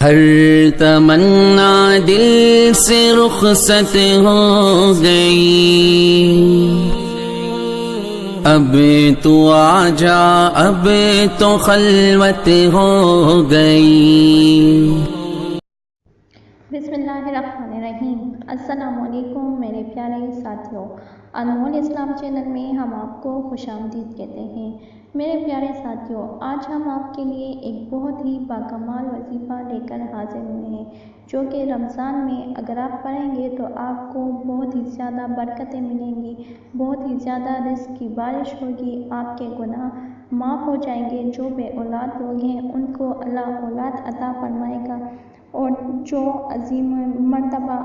हर तमन्ना दिल से रुखसत हो गई, अब तू आजा, अब तो खलवत हो गई। बिस्मिल्लाहिर्रहमानिर्रहीम। अस्सलामुअलैकुम मेरे प्यारे साथियों, अनमोल इस्लाम चैनल में हम आपको खुशामदीद कहते हैं। मेरे प्यारे साथियों, आज हम आपके लिए एक बहुत ही बाकमाल वजीफ़ा लेकर हाजिर हुए हैं, जो कि रमज़ान में अगर आप पढ़ेंगे तो आपको बहुत ही ज़्यादा बरकतें मिलेंगी, बहुत ही ज़्यादा रिज़्क़ की बारिश होगी, आपके गुनाह माफ़ हो जाएंगे। जो बे औलाद लोग हैं उनको अल्लाह औलाद अता फरमाएगा, और जो अज़ीम मर्तबा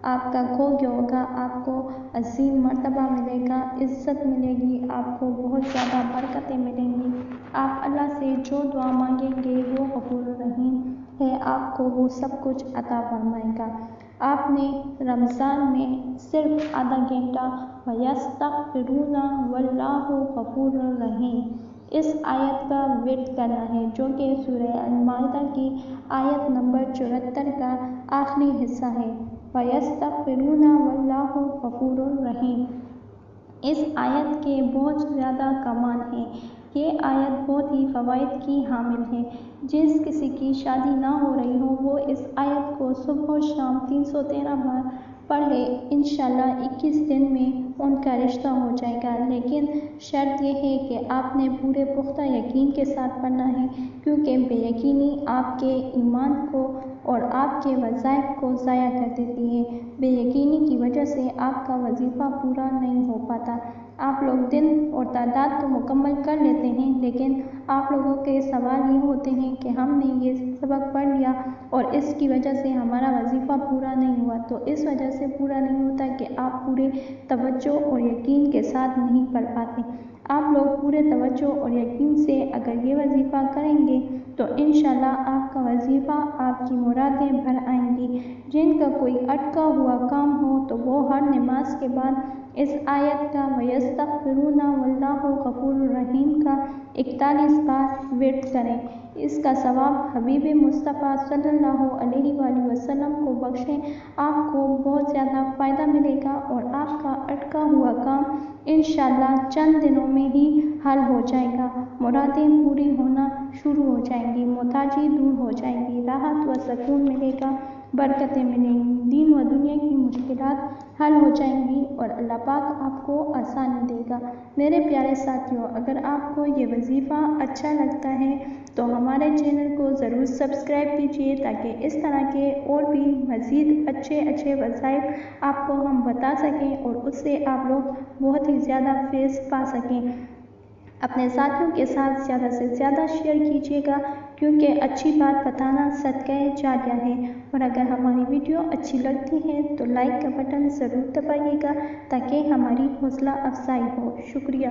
आपका खो गया होगा आपको अज़ीम मर्तबा मिलेगा, इज़्ज़त मिलेगी, आपको बहुत ज़्यादा बरकतें मिलेंगी। आप अल्लाह से जो दुआ मांगेंगे वो गफूर रहीम है, आपको वो सब कुछ अता फरमाएगा। आपने रमज़ान में सिर्फ आधा घंटा वयस्तग़फिरूना वल्लाहु गफूरुर रहीम इस आयत का विर्द करना है, जो कि सूरह अल-माइदा की आयत नंबर 74 का आखिरी हिस्सा है। वयस्तग़फिरूना वल्लाहु गफूरुर रहीम। इस आयत के बहुत ज़्यादा कमाल हैं। ये आयत बहुत ही फ़वाइद की हामिल है। जिस किसी की शादी ना हो रही हो वो इस आयत को सुबह और शाम 313 बार पढ़ ले, इंशाल्लाह 21 दिन में उनका रिश्ता हो जाएगा। लेकिन शर्त यह है कि आपने पूरे पुख्ता यकीन के साथ पढ़ना है, क्योंकि बेयकीनी आपके ईमान को और आपके वज़ाइफ को ज़ाया कर देती है। बेयकीनी की वजह से आपका वजीफ़ा पूरा नहीं हो पाता। आप लोग दिन और तादाद तो मुकम्मल कर लेते हैं, लेकिन आप लोगों के सवाल ये होते हैं कि हमने ये सबक पढ़ लिया और इसकी वजह से हमारा वजीफ़ा पूरा नहीं हुआ। तो इस वजह से पूरा नहीं होता कि आप पूरे तवज्जो और यकीन के साथ नहीं पढ़ पाते। आप लोग पूरे तवज्जो और यकीन से अगर ये वजीफ़ा करेंगे तो इंशाल्लाह आपका वजीफ़ा, आपकी मुरादें भर आएंगी। जिनका कोई अटका हुआ काम हो तो वो हर नमाज के बाद इस आयत का वयस्तग़फिरूना वल्लाहु गफूरुर रहीम का 41 बार विर्द करें। इसका सवाब हबीब मुस्तफ़ा सल्लल्लाहु अलैहि वसल्लम को बख्शें, आपको बहुत ज़्यादा फ़ायदा मिलेगा और आपका अटका हुआ काम इंशाल्लाह चंद दिनों में ही हल हो जाएगा। मुरादें पूरी होना शुरू हो जाएंगी, मोहताजी दूर हो जाएंगी, राहत व सुकून मिलेगा, बरकतें मिलेंगी, दीन व दुनिया की मुश्किलात हल हो जाएंगी और अल्लाह पाक आपको आसानी देगा। मेरे प्यारे साथियों, अगर आपको ये वजीफ़ा अच्छा लगता है तो हमारे चैनल को ज़रूर सब्सक्राइब कीजिए, ताकि इस तरह के और भी मज़ीद अच्छे वज़ाइफ आपको हम बता सकें और उससे आप लोग बहुत ही ज़्यादा फैज़ पा सकें। अपने साथियों के साथ ज़्यादा से ज़्यादा शेयर कीजिएगा, क्योंकि अच्छी बात बताना सदक़े जारिया है। और अगर हमारी वीडियो अच्छी लगती है तो लाइक का बटन ज़रूर दबाइएगा, ताकि हमारी हौसला अफजाई हो। शुक्रिया।